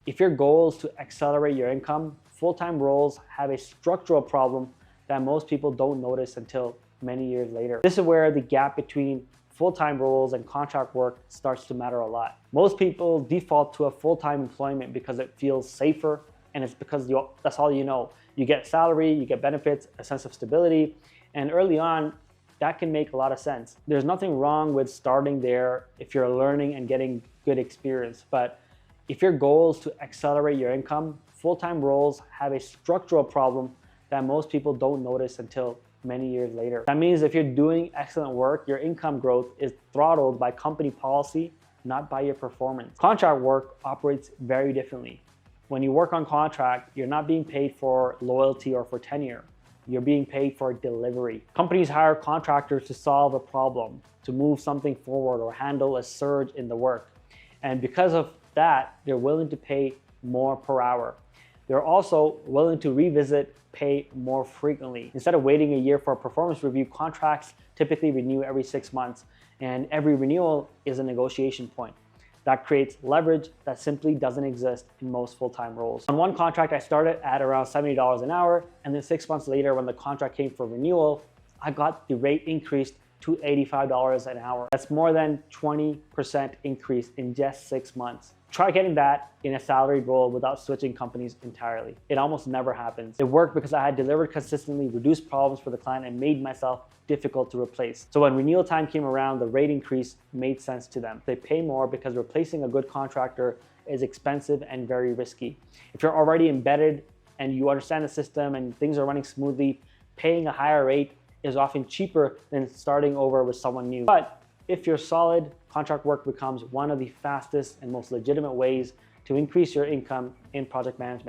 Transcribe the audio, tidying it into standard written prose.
If your goal is to accelerate your income, full-time roles have a structural problem that most people don't notice until many years later. This is where the gap between full-time roles and contract work starts to matter a lot. Most people default to a full-time employment because it feels safer, and it's because that's all you know. You get salary, you get benefits, a sense of stability, and early on, that can make a lot of sense. There's nothing wrong with starting there if you're learning and getting good experience, but if your goal is to accelerate your income, full-time roles have a structural problem that most people don't notice until many years later. That means if you're doing excellent work, your income growth is throttled by company policy, not by your performance. Contract work operates very differently. When you work on contract, you're not being paid for loyalty or for tenure. You're being paid for delivery. Companies hire contractors to solve a problem, to move something forward or handle a surge in the work. And because of that, they're willing to pay more per hour. They're also willing to revisit pay more frequently. Instead of waiting a year for a performance review, contracts typically renew every 6 months, and every renewal is a negotiation point. That creates leverage that simply doesn't exist in most full-time roles. On one contract, I started at around $70 an hour, and then 6 months later, when the contract came for renewal, I got the rate increased to $85 an hour. That's more than 20% increase in just 6 months. Try getting that in a salaried role without switching companies entirely. It almost never happens. It worked because I had delivered consistently, reduced problems for the client, and made myself difficult to replace. So when renewal time came around, the rate increase made sense to them. They pay more because replacing a good contractor is expensive and very risky. If you're already embedded and you understand the system and things are running smoothly, paying a higher rate is often cheaper than starting over with someone new. But if you're solid, contract work becomes one of the fastest and most legitimate ways to increase your income in project management.